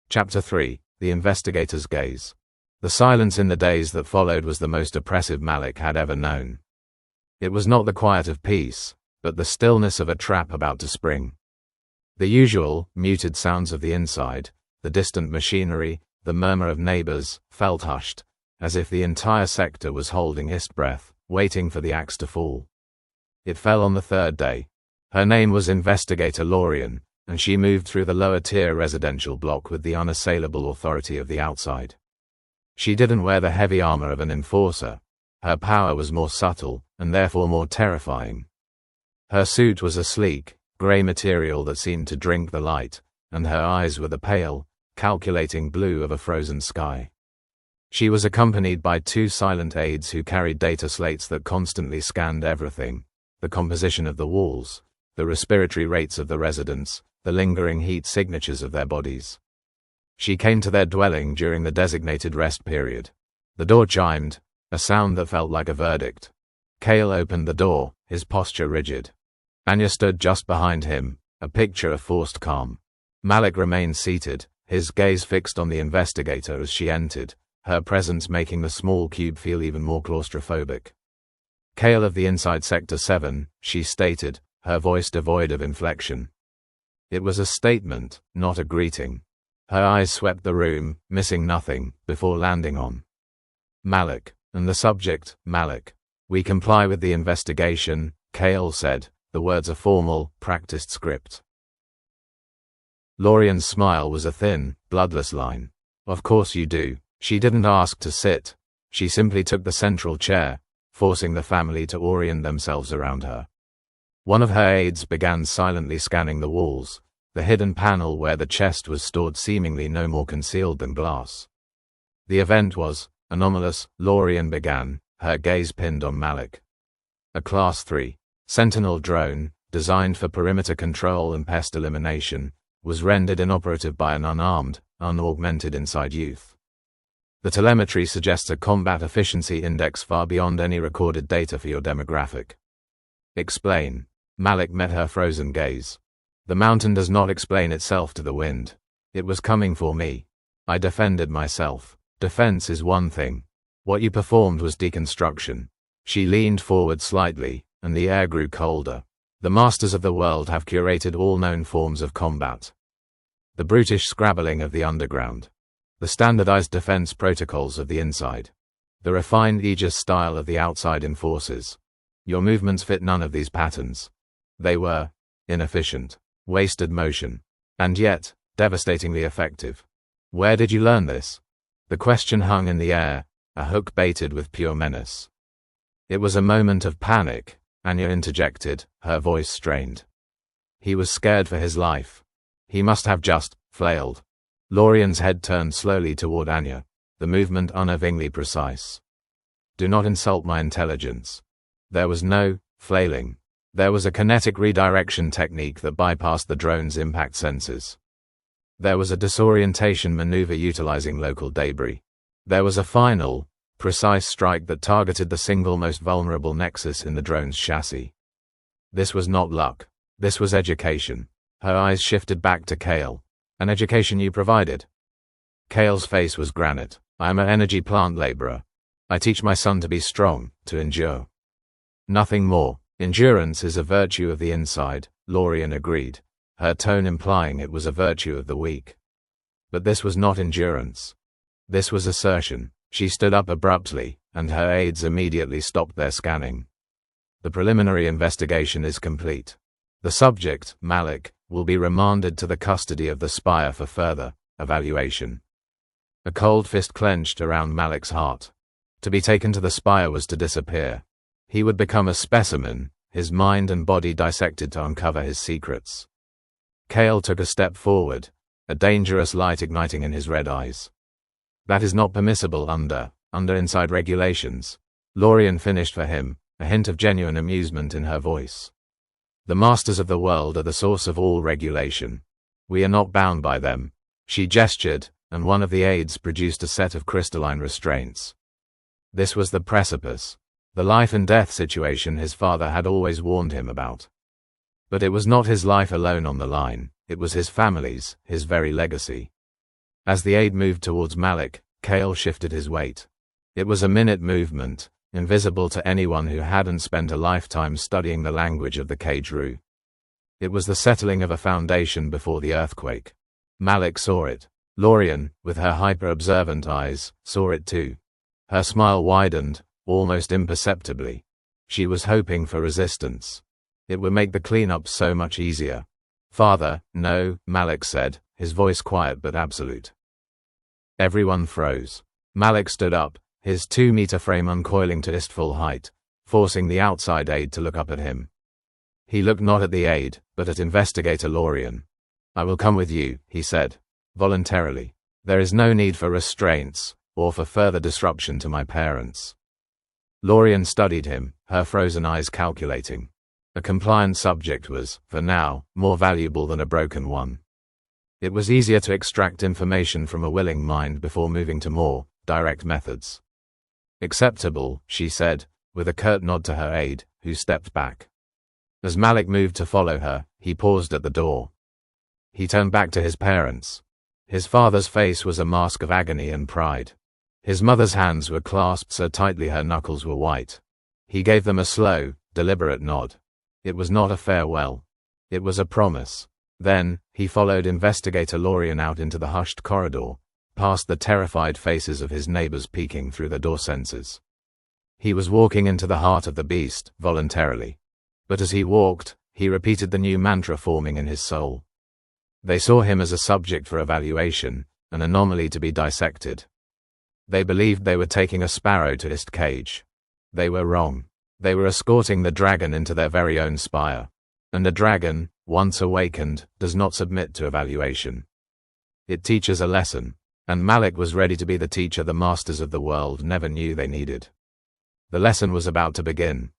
Chapter 3. The Investigator's Gaze. The silence in the days that followed was the most oppressive Malik had ever known. It was not the quiet of peace, but the stillness of a trap about to spring. The usual, muted sounds of the inside, the distant machinery, the murmur of neighbors, felt hushed, as if the entire sector was holding its breath, waiting for the axe to fall. It fell on the third day. Her name was Investigator Lorien, and she moved through the lower-tier residential block with the unassailable authority of the outside. She didn't wear the heavy armor of an enforcer. Her power was more subtle, and therefore more terrifying. Her suit was a sleek, grey material that seemed to drink the light, and her eyes were the pale, calculating blue of a frozen sky. She was accompanied by two silent aides who carried data slates that constantly scanned everything: the composition of the walls, the respiratory rates of the residents, the lingering heat signatures of their bodies. She came to their dwelling during the designated rest period. The door chimed, a sound that felt like a verdict. Kale opened the door, his posture rigid. Anya stood just behind him, a picture of forced calm. Malik remained seated, his gaze fixed on the investigator as she entered, her presence making the small cube feel even more claustrophobic. Kale of the Inside Sector 7, she stated, her voice devoid of inflection. It was a statement, not a greeting. Her eyes swept the room, missing nothing, before landing on Malik, and the subject, Malik. "We comply with the investigation," Kale said, the words a formal, practiced script. Lorien's smile was a thin, bloodless line. "Of course you do." She didn't ask to sit. She simply took the central chair, forcing the family to orient themselves around her. One of her aides began silently scanning the walls, the hidden panel where the chest was stored seemingly no more concealed than glass. "The event was anomalous," Lorien began, her gaze pinned on Malik. "A Class 3 Sentinel drone, designed for perimeter control and pest elimination, was rendered inoperative by an unarmed, unaugmented inside youth. The telemetry suggests a combat efficiency index far beyond any recorded data for your demographic." "Explain." Malik met her frozen gaze. "The mountain does not explain itself to the wind. It was coming for me. I defended myself. Defense is one thing. What you performed was deconstruction." She leaned forward slightly, and the air grew colder. "The masters of the world have curated all known forms of combat. The brutish scrabbling of the underground. The standardized defense protocols of the inside. The refined Aegis style of the outside enforcers. Your movements fit none of these patterns. They were inefficient, wasted motion, and yet devastatingly effective. Where did you learn this?" The question hung in the air, a hook baited with pure menace. "It was a moment of panic," Anya interjected, her voice strained. "He was scared for his life. He must have just flailed." Lorien's head turned slowly toward Anya, the movement unnervingly precise. "Do not insult my intelligence. There was no flailing. There was a kinetic redirection technique that bypassed the drone's impact sensors. There was a disorientation maneuver utilizing local debris. There was a final, precise strike that targeted the single most vulnerable nexus in the drone's chassis. This was not luck. This was education." Her eyes shifted back to Kale. "An education you provided?" Kale's face was granite. "I am an energy plant laborer. I teach my son to be strong, to endure. Nothing more. Endurance is a virtue of the inside," Lorien agreed, her tone implying it was a virtue of the weak. But this was not endurance. This was assertion. She stood up abruptly, and her aides immediately stopped their scanning. "The preliminary investigation is complete. The subject, Malik, will be remanded to the custody of the Spire for further evaluation." A cold fist clenched around Malik's heart. To be taken to the Spire was to disappear. He would become a specimen, his mind and body dissected to uncover his secrets. Kale took a step forward, a dangerous light igniting in his red eyes. "That is not permissible under inside regulations," Lorien finished for him, a hint of genuine amusement in her voice. "The masters of the world are the source of all regulation. We are not bound by them." She gestured, and one of the aides produced a set of crystalline restraints. This was the precipice. The life and death situation his father had always warned him about. But it was not his life alone on the line, it was his family's, his very legacy. As the aide moved towards Malik, Kale shifted his weight. It was a minute movement, invisible to anyone who hadn't spent a lifetime studying the language of the Kagero. It was the settling of a foundation before the earthquake. Malik saw it. Lorien, with her hyper-observant eyes, saw it too. Her smile widened, almost imperceptibly. She was hoping for resistance. It would make the cleanup so much easier. "Father, no," Malik said, his voice quiet but absolute. Everyone froze. Malik stood up, his 2-meter frame uncoiling to its full height, forcing the outside aide to look up at him. He looked not at the aide, but at Investigator Lorien. "I will come with you," he said, voluntarily. "There is no need for restraints, or for further disruption to my parents." Lorien studied him, her frozen eyes calculating. A compliant subject was, for now, more valuable than a broken one. It was easier to extract information from a willing mind before moving to more direct methods. "Acceptable," she said, with a curt nod to her aide, who stepped back. As Malik moved to follow her, he paused at the door. He turned back to his parents. His father's face was a mask of agony and pride. His mother's hands were clasped so tightly her knuckles were white. He gave them a slow, deliberate nod. It was not a farewell. It was a promise. Then, he followed Investigator Lorien out into the hushed corridor, past the terrified faces of his neighbors peeking through the door sensors. He was walking into the heart of the beast, voluntarily. But as he walked, he repeated the new mantra forming in his soul. They saw him as a subject for evaluation, an anomaly to be dissected. They believed they were taking a sparrow to its cage. They were wrong. They were escorting the dragon into their very own spire. And the dragon, once awakened, does not submit to evaluation. It teaches a lesson, and Malik was ready to be the teacher the masters of the world never knew they needed. The lesson was about to begin.